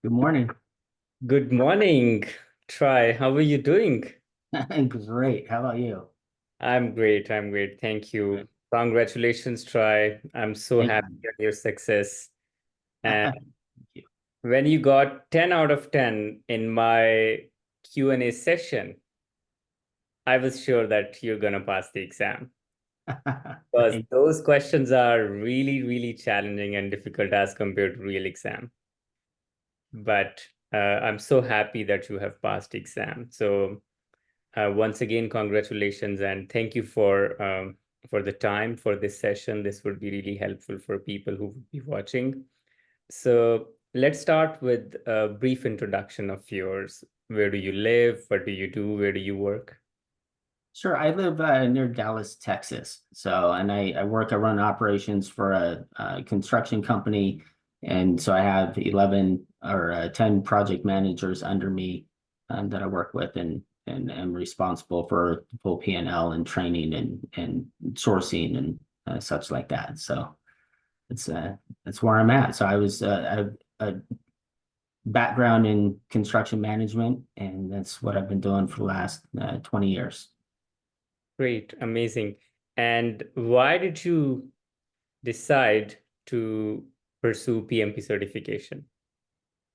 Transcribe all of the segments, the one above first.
Good morning. Good morning, Try. How are you doing? Great. How about you? I'm great. I'm great. Thank Good. you. Congratulations, Try. I'm so Thank happy you. on your success. And Thank you. when you got 10 out of 10 in my Q&A session, I was sure that you're going to pass the exam because Thank those questions are really, really challenging and difficult as compared to real exam. But I'm so happy that you have passed exam. So once again, congratulations and thank you for the time for this session. This would be really helpful for people who would be watching. So let's start with a brief introduction of yours. Where do you live? What do you do? Where do you work? Sure. I live near Dallas, Texas. I run operations for a construction company. And so I have 11 or 10 project managers under me that I work with and am responsible for the full P&L and training and sourcing and such like that. So it's that's where I'm at. So I have a background in construction management, and that's what I've been doing for the last 20 years. Great, amazing. And why did you decide to pursue PMP certification?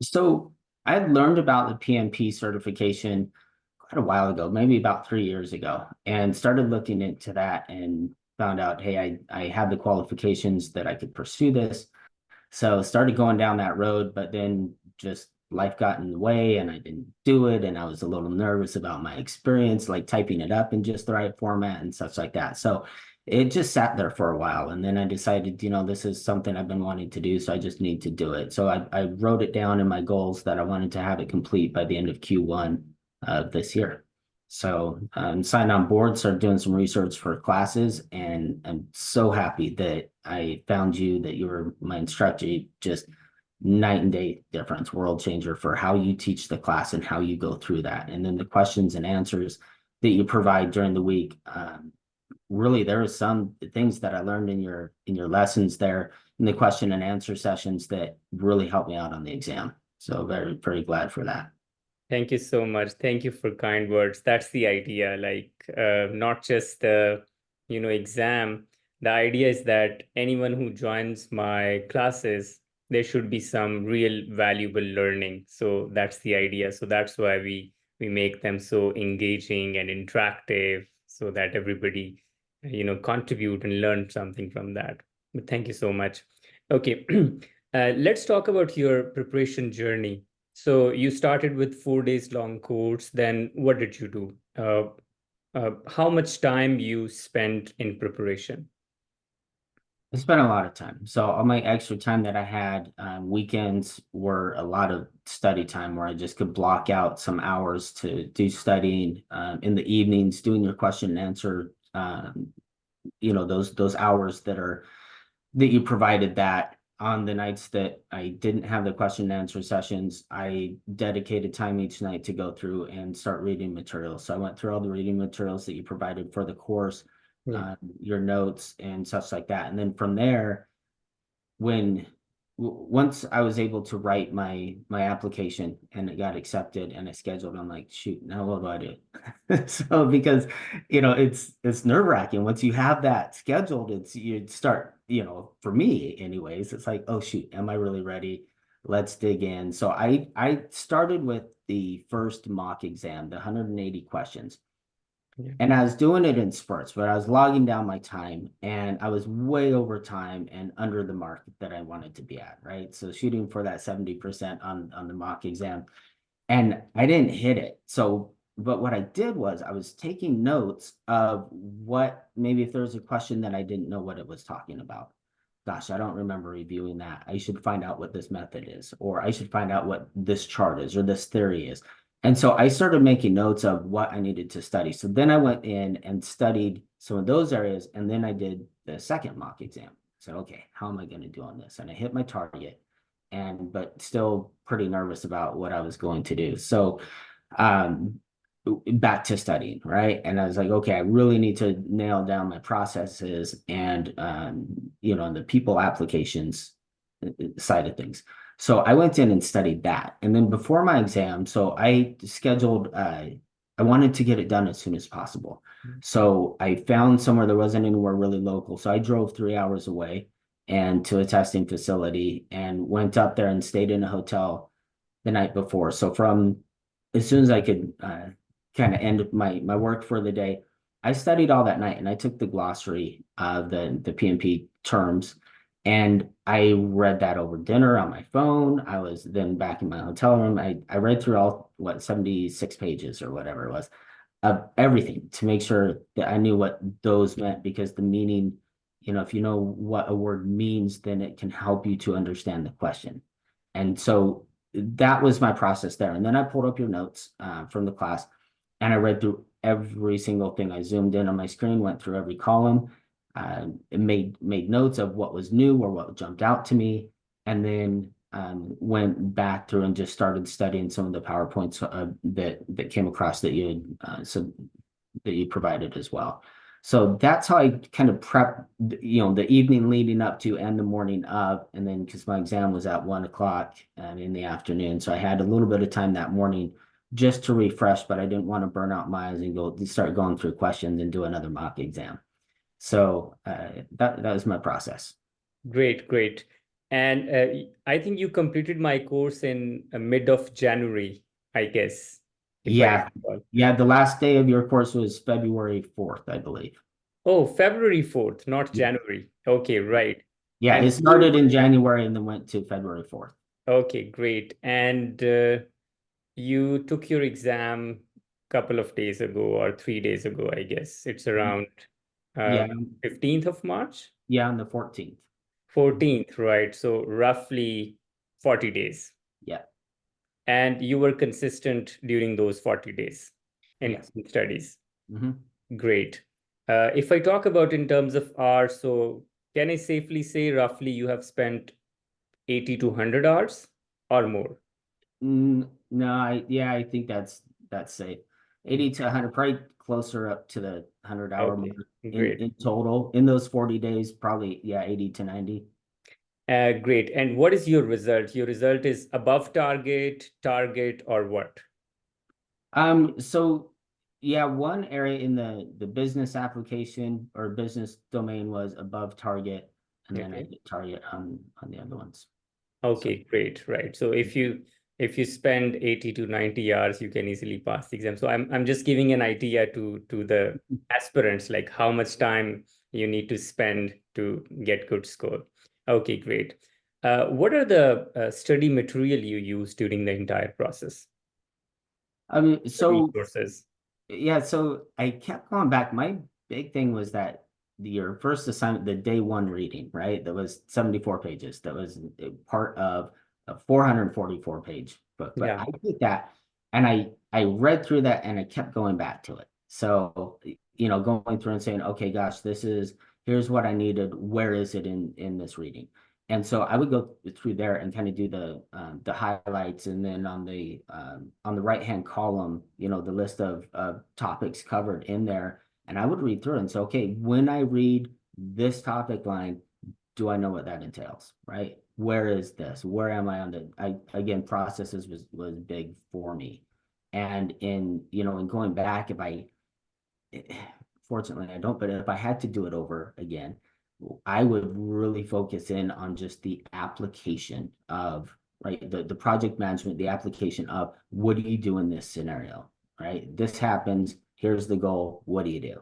So I had learned about the PMP certification quite a while ago, maybe about 3 years ago, and started looking into that and found out, hey, I have the qualifications that I could pursue this. So started going down that road, but then just life got in the way and I didn't do it. And I was a little nervous about my experience, like typing it up in just the right format and such like that. So it just sat there for a while. And then I decided, this is something I've been wanting to do. So I just need to do it. So I wrote it down in my goals that I wanted to have it complete by the end of Q1 of this year. So signed on board, started doing some research for classes, and I'm so happy that I found you, that you were my instructor. Just night and day difference, world changer for how you teach the class and how you go through that. And then the questions and answers that you provide during the week. Really, there are some things that I learned in your lessons there in the question and answer sessions that really helped me out on the exam. So very, very glad for that. Thank you so much. Thank you for kind words. That's the idea. Like, not just the, exam. The idea is that anyone who joins my classes, there should be some real valuable learning. So that's the idea. So that's why we make them so engaging and interactive, so that everybody, contribute and learn something from that. But thank you so much. Okay, let's talk about your preparation journey. So you started with 4 days long course, then what did you do? How much time you spent in preparation? I spent a lot of time. So all my extra time that I had, weekends were a lot of study time where I just could block out some hours to do studying. In the evenings, doing your question and answer. Those hours that you provided, that on the nights that I didn't have the question and answer sessions, I dedicated time each night to go through and start reading materials. So I went through all the reading materials that you provided for the course, Yeah. your notes and such like that. And then from there, when once I was able to write my application and it got accepted and I scheduled, I'm like, shoot, now what do I do? So because it's nerve-wracking. Once you have that scheduled, it's you start, for me anyways, it's like, oh shoot, am I really ready? Let's dig in. So I started with the first mock exam, the 180 questions. Yeah. And I was doing it in spurts, but I was logging down my time and I was way over time and under the mark that I wanted to be at, right? So shooting for that 70% on the mock exam. And I didn't hit it. So, but what I did was I was taking notes of what, maybe if there was a question that I didn't know what it was talking about. Gosh, I don't remember reviewing that. I should find out what this method is, or I should find out what this chart is, or this theory is. And so I started making notes of what I needed to study. So then I went in and studied some of those areas, and then I did the second mock exam. So, okay, how am I going to do on this? And I hit my target, and but still pretty nervous about what I was going to do. So, um, back to studying, right? And I was like, okay, I really need to nail down my processes and the people applications side of things. So I went in and studied that. And then before my exam, so I scheduled, I wanted to get it done as soon as possible. So I found somewhere that wasn't anywhere really local. So I drove 3 hours away and to a testing facility and went up there and stayed in a hotel the night before. So from as soon as I could kind of end my work for the day, I studied all that night and I took the glossary of the PMP terms and I read that over dinner on my phone. I was then back in my hotel room. I read through all, what, 76 pages or whatever it was of everything to make sure that I knew what those meant because the meaning, if you know what a word means, then it can help you to understand the question. And so that was my process there. And then I pulled up your notes from the class and I read through every single thing. I zoomed in on my screen, went through every column, it made notes of what was new or what jumped out to me, and then went back through and just started studying some of the PowerPoints that came across that that you provided as well. So that's how I kind of prep, the evening leading up to and the morning of, and then because my exam was at 1 o'clock in the afternoon, so I had a little bit of time that morning just to refresh, but I didn't want to burn out my eyes and start going through questions and do another mock exam. So that was my process. Great, great. And I think you completed my course in mid of January, I guess, if I Yeah, recall. yeah. The last day of your course was February 4th, I believe. Oh, February 4th, not Yeah, January. Okay, right. yeah. And It started in January and then went to February 4th. okay, great. And you took your exam couple of days ago or 3 days ago, I guess. It's around Yeah, 15th of March, yeah, on the 14th. 14th, right? So roughly 40 days. Yeah. And you were consistent during those 40 days in Yes. studies. Hmm. Great. If I talk about in terms of hours, so can I safely say roughly you have spent 80 to 100 hours or more? No, I think that's safe. 80 to 100, probably closer up to the 100-hour mark Okay, great. in total. In those 40 days, probably, yeah, 80 to 90. Great. And what is your result? Your result is above target, or what? So yeah, one area in the business application or business domain was above target, and then I Okay. hit target on the other ones. So Okay, great. Right. So if you spend 80 to 90 hours, you can easily pass the exam. So I'm just giving an idea to the aspirants, like how much time you need to spend to get good score. Okay, great. What are the study material you use during the entire process? I mean, The so resources. yeah, so I kept going back. My big thing was that your first assignment, the day one reading, right? That was 74 pages. That was a part of a 444-page book. But Yeah. I did that and I read through that and I kept going back to it. So, going through and saying, okay, gosh, here's what I needed. Where is it in this reading? And so I would go through there and kind of do the highlights, and then on the right hand column, the list of topics covered in there, and I would read through and say, okay, when I read this topic line, do I know what that entails? Right? Where is this? Where am I on the? I again, processes was big for me, and in going back, if I fortunately I don't, but if I had to do it over again, I would really focus in on just the application of, right, the project management, the application of what do you do in this scenario, right? This happens, here's the goal, what do you do?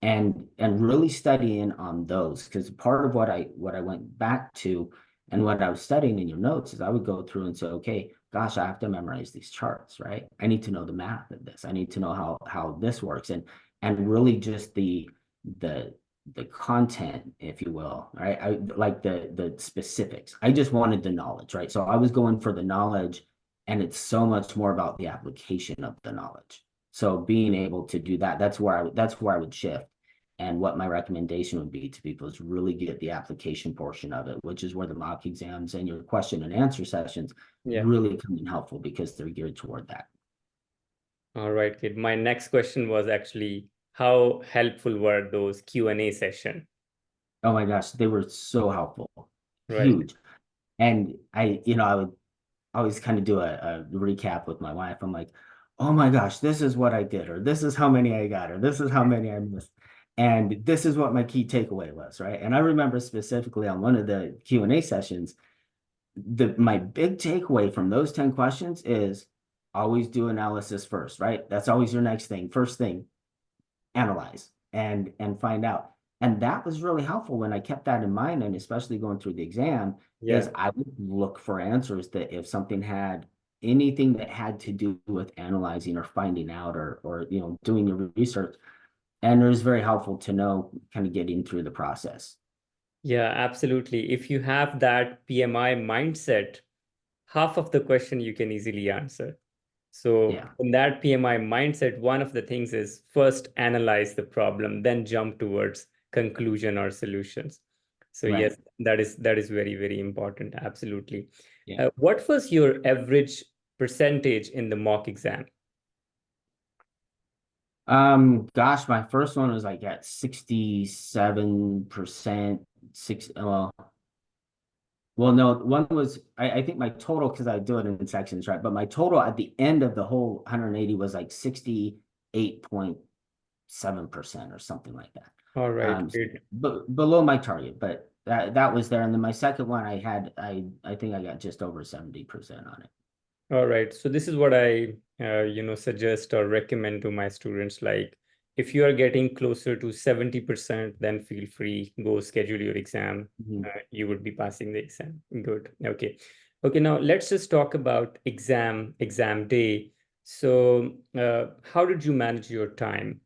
And really studying on those, because part of what I went back to and what I was studying in your notes is I would go through and say, okay, gosh, I have to memorize these charts, right? I need to know the math of this. I need to know how this works. And really just the the content, if you will, right? I like the specifics. I just wanted the knowledge, right? So I was going for the knowledge, and it's so much more about the application of the knowledge. So being able to do that, that's where I would shift. And what my recommendation would be to people is really get the application portion of it, which is where the mock exams and your question and answer sessions Yeah. really come in helpful because they're geared toward that. All right, kid. My next question was actually how helpful were those Q&A session? Oh my gosh, they were so helpful. Right. Huge. And I would always kind of do a recap with my wife. I'm like, oh my gosh, this is what I did, or this is how many I got, or this is how many I missed. And this is what my key takeaway was, right? And I remember specifically on one of the Q&A sessions, my big takeaway from those 10 questions is always do analysis first, right? That's always your next thing. First thing, analyze and find out. And that was really helpful when I kept that in mind, and especially going through the exam, Yeah. is I would look for answers that if something had anything that had to do with analyzing or finding out or doing your research, and it was very helpful to know kind of getting through the process. Yeah, absolutely. If you have that PMI mindset, half of the question you can easily answer. So Yeah, in that PMI mindset, one of the things is first analyze the problem, then jump towards conclusion or solutions. So yes, right. that is very, very important. Absolutely. Yeah. What was your average percentage in the mock exam? Gosh, my first one was like at 67%, well, no, one was I think my total, because I do it in sections, right? But my total at the end of the whole 180 was like 68.7% or something like that. All right, Um, great. but below my target, but that was there. And then my second one I think I got just over 70% on it. All right. So this is what I, suggest or recommend to my students. Like, if you are getting closer to 70%, then feel free, go schedule your exam. Mhm. You would be passing the exam. Good. Okay. Okay. Now let's just talk about exam day. So, how did you manage your time?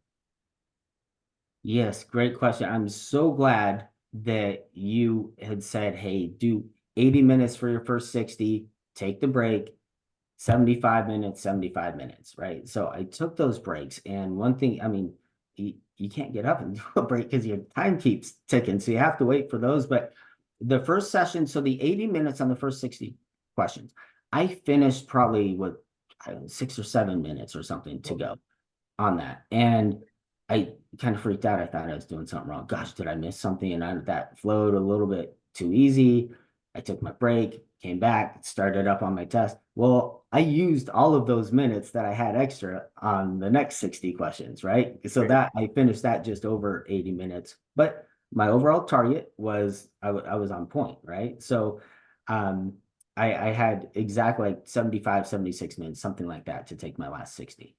Yes, great question. I'm so glad that you had said, hey, do 80 minutes for your first 60, take the break, 75 minutes, 75 minutes, right? So I took those breaks. And one thing, I mean, you can't get up and do a break because your time keeps ticking. So you have to wait for those. But the first session, so the 80 minutes on the first 60 questions, I finished probably with, I don't know, 6 or 7 minutes or something to go on that. And I kind of freaked out. I thought I was doing something wrong. Gosh, did I miss something? And that flowed a little bit too easy. I took my break, came back, started up on my test. Well, I used all of those minutes that I had extra on the next 60 questions, right? So that I finished that just over 80 minutes. But my overall target was I was on point, right? So um I had exactly like 75, 76 minutes, something like that to take my last 60.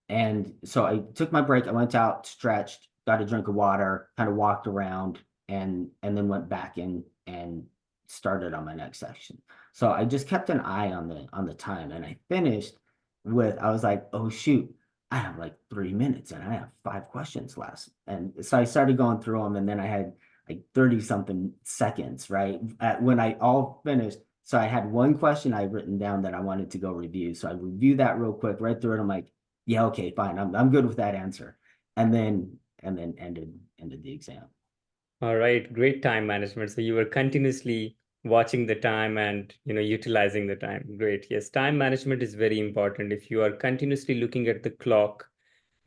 And so I took my break. I went out, stretched, got a drink of water, kind of walked around, and then went back in and started on my next section. So I just kept an eye on the time, and I finished with I was like, oh shoot, I have like 3 minutes, and I have 5 questions left. And so I started going through them, and then I had like 30 something seconds, right? When I all finished. So I had one question I written down that I wanted to go review. So I reviewed that real quick, right through it. I'm like, yeah, okay, fine. I'm good with that answer. And then ended the exam. All right, great time management. So you were continuously watching the time and utilizing the time. Great. Yes, time management is very important. If you are continuously looking at the clock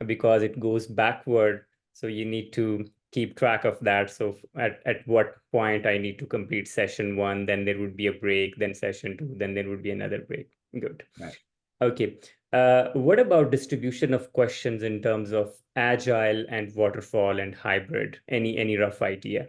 because it goes backward, so you need to keep track of that. So at what point I need to complete session one, then there would be a break, then session two, then there would be another break. Good. Right. Okay. What about distribution of questions in terms of agile and waterfall and hybrid? Any rough idea?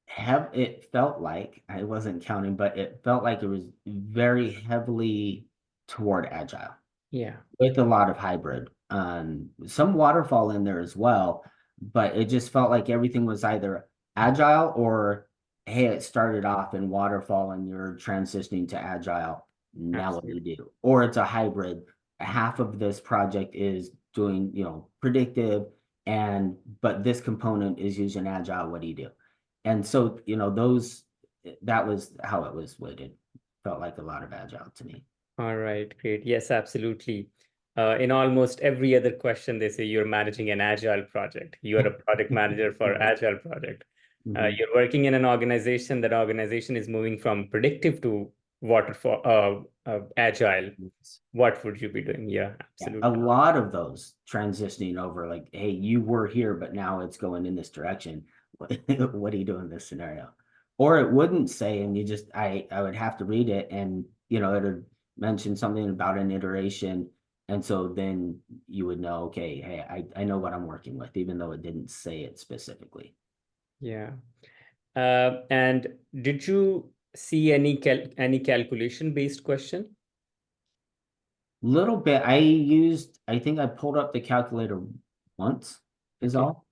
Have it felt like I wasn't counting, but it felt like it was very heavily toward agile, Yeah, with a lot of hybrid. Some waterfall in there as well, but it just felt like everything was either agile or hey, it started off in waterfall and you're transitioning to agile. Now what do you absolutely. do? Or it's a hybrid. Half of this project is doing, predictive, and but this component is using agile. What do you do? And so, that was how it was weighted. Felt like a lot of agile to me. All right, great. Yes, absolutely. In almost every other question, they say you're managing an agile project. You're a product manager for Right. agile project. Mhm. You're working in an organization. That organization is moving from predictive to waterfall, agile. Yes. What would you be doing? Yeah, Yeah, a absolutely. lot of those transitioning over, like, hey, you were here, but now it's going in this direction. What, what do you do in this scenario? or it wouldn't say, and you just I would have to read it, and it would mention something about an iteration, and so then you would know, okay, hey, I know what I'm working with, even though it didn't say it specifically. Yeah. And did you see any calculation based question? Little bit. I think I pulled up the calculator once, is Okay. all.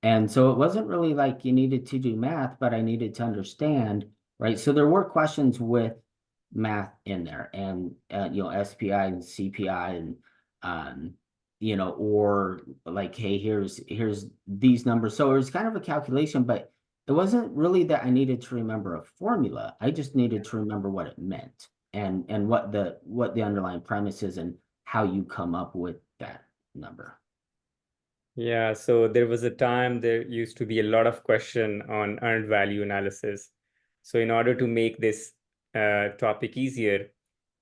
And so it wasn't really like you needed to do math, but I needed to understand, right? So there were questions with math in there, and SPI and CPI, and um or like, hey, here's these numbers. So it was kind of a calculation, but it wasn't really that I needed to remember a formula. I just needed to remember what it meant, and what the underlying premise is, and how you come up with that number. Yeah, so there was a time there used to be a lot of question on earned value analysis. So in order to make this topic easier,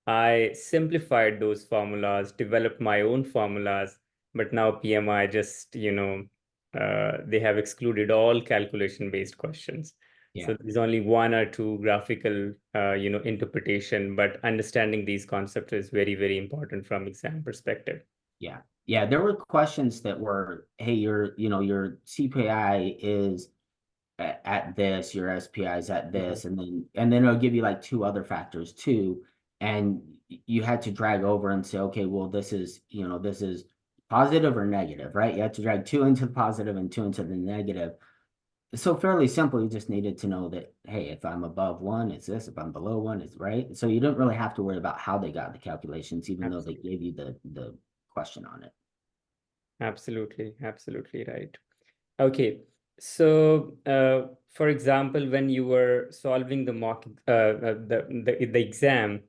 I simplified those formulas, developed my own formulas, but now PMI just, they have excluded all calculation-based questions. Yeah. So there's only one or two graphical, interpretation, but understanding these concepts is very, very important from exam perspective. Yeah. Yeah. There were questions that were, hey, your CPI is at this, your SPI is at Mhm. this, and then it'll give you like two other factors too. And you had to drag over and say, okay, well, this is positive or negative, right? You had to drag two into the positive and two into the negative. So fairly simple. You just needed to know that, hey, if I'm above one, it's this. If I'm below one, it's right. So you don't really have to worry about how they got the calculations, even though they Absolutely. gave you the question on it. Absolutely. Absolutely right. Okay. So, for example, when you were solving the mock, the exam,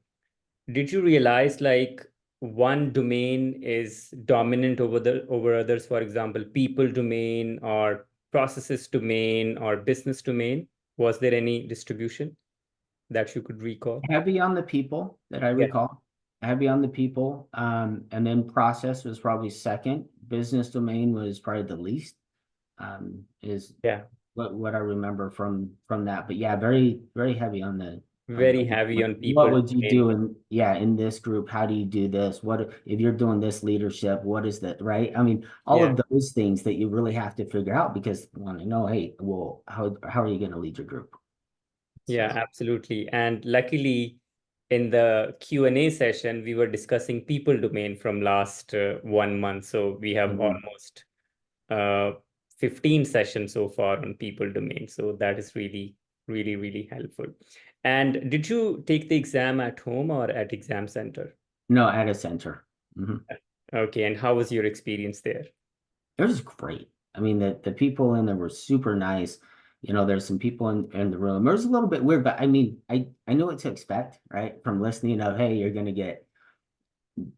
did you realize like one domain is dominant over others? For example, people domain or processes domain or business domain? Was there any distribution that you could recall? Heavy on the people that I Yeah. recall. Heavy on the people. And then process was probably second. Business domain was probably the least. Is Yeah. what I remember from that. But yeah, very, very heavy on Very heavy on what people would you domain. do in this group? How do you do this? What if you're doing this leadership? What is that, right? I mean, all Yeah. of those things that you really have to figure out, because you want to know, hey, well, how are you going to lead your group? Yeah, So absolutely. And luckily, in the Q&A session, we were discussing people domain from last 1 month. So we have mhm. almost uh, 15 sessions so far on people domain. So that is really, really, really helpful. And did you take the exam at home or at exam center? No, at a center. Mhm. Okay, and how was your experience there? It was great. I mean, the people in there were super nice. There's some people in the room. It was a little bit weird, but I mean, I knew what to expect, right? From listening of, hey, you're gonna get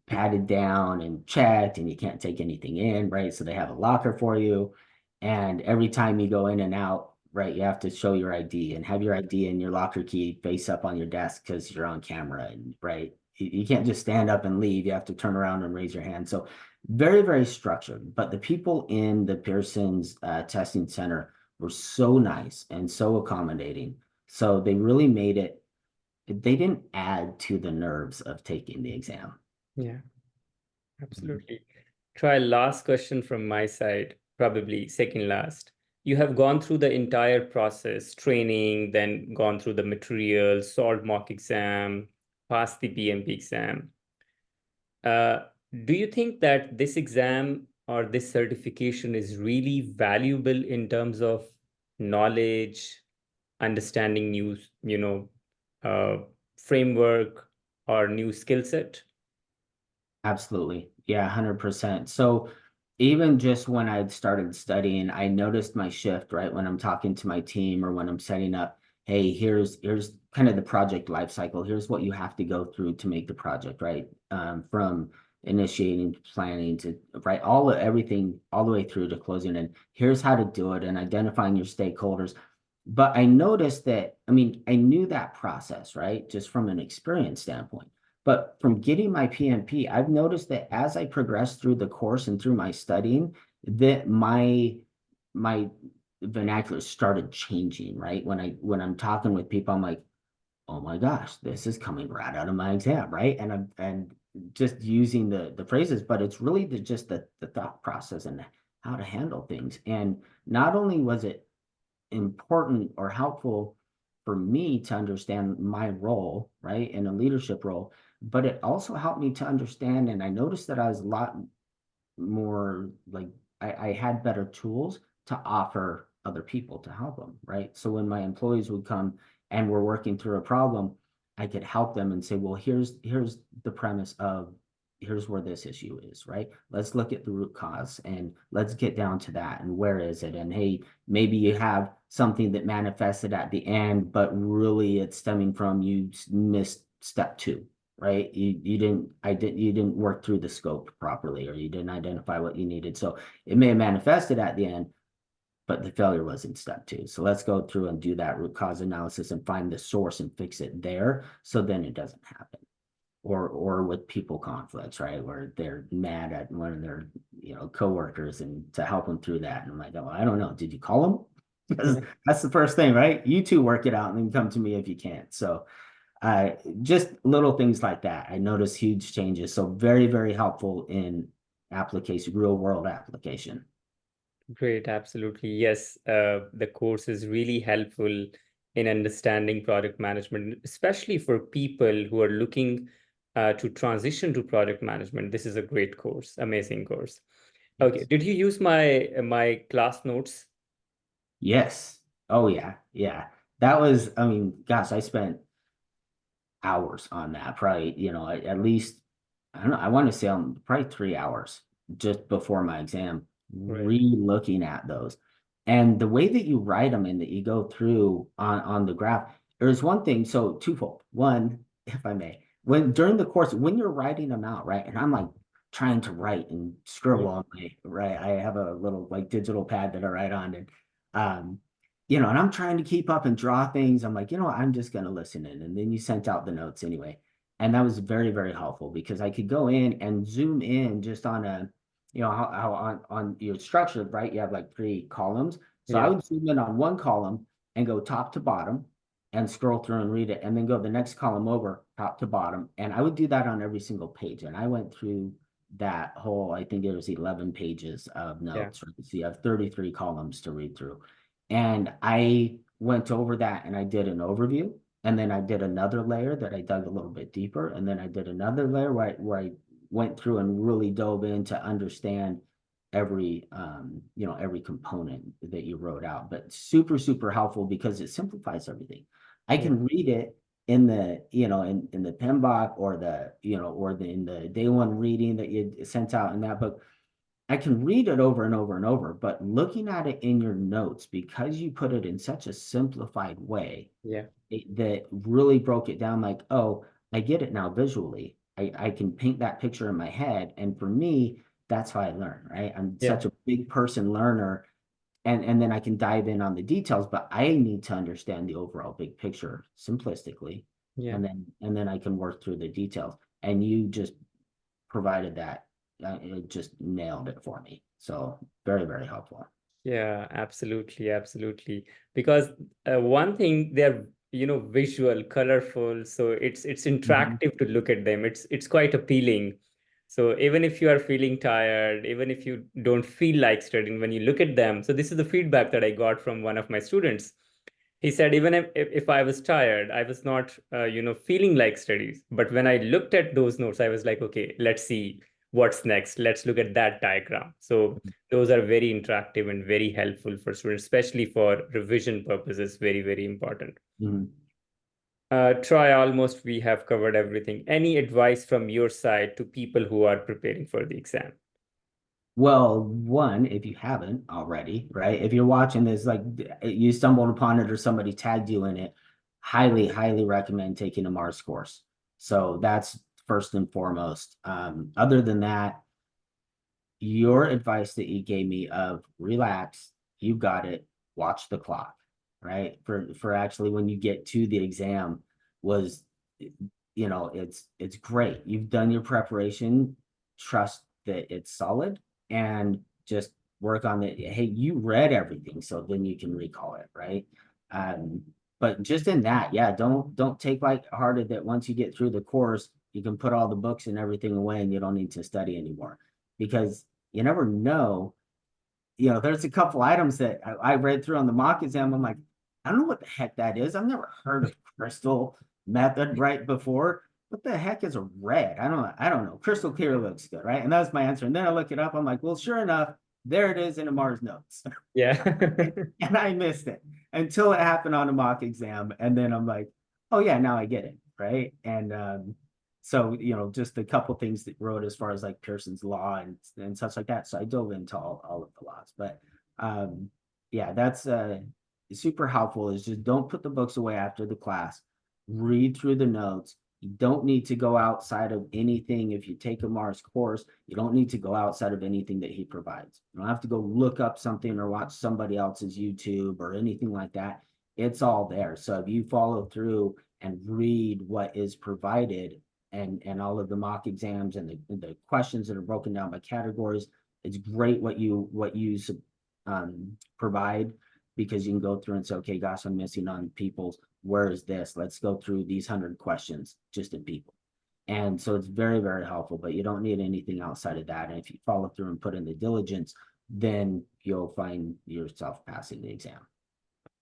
patted down and checked, and you can't take anything in, right? So they have a locker for you. And every time you go in and out, right, you have to show your ID and have your ID and your locker key face up on your desk because you're on camera, and right. You can't just stand up and leave. You have to turn around and raise your hand. So very, very structured. But the people in the Pearson's testing center were so nice and so accommodating. So they really made it, they didn't add to the nerves of taking the exam. Yeah, absolutely. Try last question from my side, probably second last. You have gone through the entire process, training, then gone through the material, solved mock exam, passed the PMP exam. Uh, do you think that this exam or this certification is really valuable in terms of knowledge, understanding new, uh, framework or new skill set? Absolutely. Yeah, 100%. So even just when I'd started studying, I noticed my shift, right? When I'm talking to my team or when I'm setting up, hey, here's kind of the project life cycle. Here's what you have to go through to make the project, right? From initiating, planning to right, everything all the way through to closing. And here's how to do it and identifying your stakeholders. But I noticed that, I mean, I knew that process, right? Just from an experience standpoint. But from getting my PMP, I've noticed that as I progress through the course and through my studying, that my vernacular started changing, right? When I'm talking with people, I'm like, oh my gosh, this is coming right out of my exam, right? And just using the phrases, but it's really just the thought process and how to handle things. And not only was it important or helpful for me to understand my role, right, in a leadership role, but it also helped me to understand, and I noticed that I was a lot more like I had better tools to offer other people to help them, right? So when my employees would come and we're working through a problem, I could help them and say, well, here's the premise of here's where this issue is, right? Let's look at the root cause and let's get down to that and where is it? And hey, maybe you have something that manifested at the end, but really it's stemming from you missed step two, right? You didn't work through the scope properly, or you didn't identify what you needed. So it may have manifested at the end, but the failure was in step two. So let's go through and do that root cause analysis and find the source and fix it there. So then it doesn't happen. Or with people conflicts, right? Where they're mad at one of their, coworkers and to help them through that. And I'm like, oh, I don't know. Did you call them? Because that's the first thing, right? You two work it out and then come to me if you can't. So uh, just little things like that. I noticed huge changes. So very, very helpful in application, real world application. Great, absolutely. Yes, the course is really helpful in understanding product management, especially for people who are looking to transition to product management. This is a great course, amazing course. Okay, Yes. did you use my class notes? Yes. Oh yeah. Yeah. That was, I mean, gosh, I spent hours on that. Probably, at least, I don't know, I want to say probably 3 hours just before my exam, Right. re-looking at those. And the way that you write them and that you go through on the graph, there's one thing, so twofold. One, if I may, when during the course, when you're writing them out, right? And I'm like trying to write and Yeah. scribble on my right. I have a little like digital pad that I write on, and um and I'm trying to keep up and draw things. I'm like, I'm just going to listen in. And then you sent out the notes anyway. And that was very, very helpful because I could go in and zoom in just on how on your structure, right? You have like three columns. So I Yeah. would zoom in on one column and go top to bottom and scroll through and read it, and then go the next column over top to bottom. And I would do that on every single page. And I went through that whole, I think it was 11 pages of Yeah. notes. Right? So you have 33 columns to read through. And I went over that and I did an overview. And then I did another layer that I dug a little bit deeper. And then I did another layer where I went through and really dove in to understand every component that you wrote out. But super, super helpful because it simplifies everything. I Yeah. can read it in in the PMBOK or in the day one reading that you sent out in that book. I can read it over and over and over, but looking at it in your notes, because you put it in such a simplified way, Yeah. that really broke it down like, oh, I get it now visually. I can paint that picture in my head. And for me, that's how I learn, right? I'm Yeah. such a big person learner. And then I can dive in on the details, but I need to understand the overall big picture simplistically. Yeah. And then I can work through the details. And you just provided that. It just nailed it for me. So very, very helpful. Yeah, absolutely, absolutely. Because one thing, they're visual, colorful, so it's Mhm. interactive to look at them. It's quite appealing. So even if you are feeling tired, even if you don't feel like studying, when you look at them, so this is the feedback that I got from one of my students. He said even if I was tired, I was not feeling like studies. But when I looked at those notes, I was like, okay, let's see what's next. Let's look at that diagram. So those are very interactive and very helpful for students, especially for revision purposes. Very, very important. Mhm. Try almost we have covered everything. Any advice from your side to people who are preparing for the exam? Well, one, if you haven't already, right? If you're watching this, like you stumbled upon it or somebody tagged you in it, highly, highly recommend taking a Mars course. So that's first and foremost. Other than that, your advice that you gave me of relax, you got it, watch the clock, right? For actually when you get to the exam was it's great. You've done your preparation, trust that it's solid and just work on it. Hey, you read everything, so then you can recall it, right? Um, but just in that, yeah, don't take lighthearted that once you get through the course, you can put all the books and everything away and you don't need to study anymore. Because you never know, there's a couple items that I read through on the mock exam. I'm like, I don't know what the heck that is. I've never heard of crystal method right before. What the heck is a red? I don't know. Crystal clear looks good, right? And that was my answer. And then I look it up. I'm like, well, sure enough, there it is in Amar's notes. Yeah. And I missed it until it happened on a mock exam. And then I'm like, oh yeah, now I get it. Right. And so, just a couple things that wrote as far as like Pearson's law and such like that. So I dove into all of the laws. But yeah, that's super helpful is just don't put the books away after the class. Read through the notes. You don't need to go outside of anything. If you take a Mars course, you don't need to go outside of anything that he provides. You don't have to go look up something or watch somebody else's YouTube or anything like that. It's all there. So if you follow through and read what is provided and all of the mock exams and the questions that are broken down by categories, it's great what you provide, because you can go through and say, okay, gosh, I'm missing on people's, where is this? Let's go through these 100 questions just in people. And so it's very, very helpful, but you don't need anything outside of that. And if you follow through and put in the diligence, then you'll find yourself passing the exam.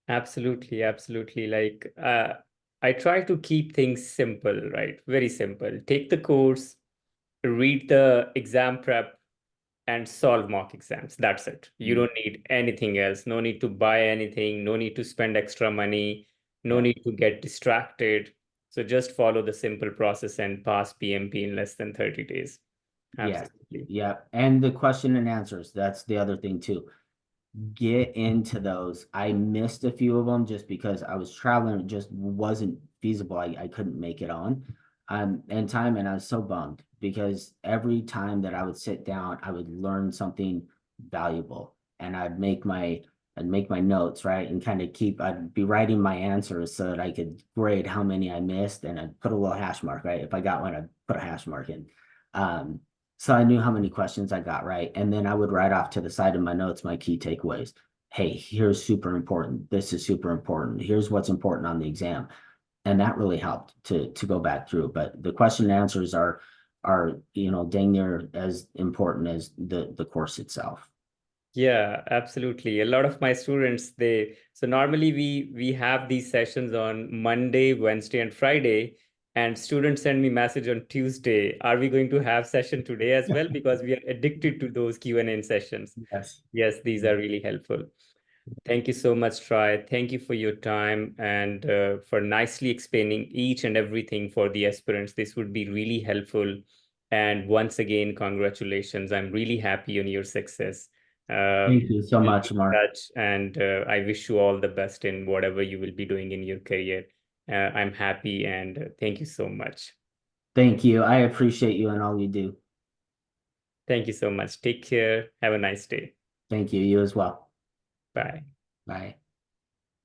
Absolutely, absolutely. Like, I try to keep things simple, right? Very simple. Take the course, read the exam prep, and solve mock exams. That's it. You don't need anything else. No need to buy anything. No need to spend extra money. No Yeah. need to get distracted. So just follow the simple process and pass PMP in less than 30 days. Yeah. Absolutely. Yeah. And the question and answers, that's the other thing too. Get into those. I missed a few of them just because I was traveling. It just wasn't feasible. I couldn't make it on in time, and I was so bummed because every time that I would sit down, I would learn something valuable, and I'd make my notes, right, and kind of I'd be writing my answers so that I could grade how many I missed, and I'd put a little hash mark, right? If I got one, I'd put a hash mark in. Um, so I knew how many questions I got right. And then I would write off to the side of my notes my key takeaways. Hey, here's super important. This is super important. Here's what's important on the exam. And that really helped to go back through. But the question and answers are dang near as important as the course itself. Yeah, absolutely. A lot of my students, so normally we have these sessions on Monday, Wednesday, and Friday, and students send me message on Tuesday. Are we going to have session today as well? Because we are addicted to those Q&A sessions. Yes. Yes, these are really helpful. Thank you so much, Troy. Thank you for your time and for nicely explaining each and everything for the aspirants. This would be really helpful. And once again, congratulations. I'm really happy on your success. Thank you so We'll much, be in Mark. touch, and I wish you all the best in whatever you will be doing in your career. I'm happy, and thank you so much. Thank you. I appreciate you and all you do. Thank you so much. Take care. Have a nice day. Thank you. You as well. Bye. Bye.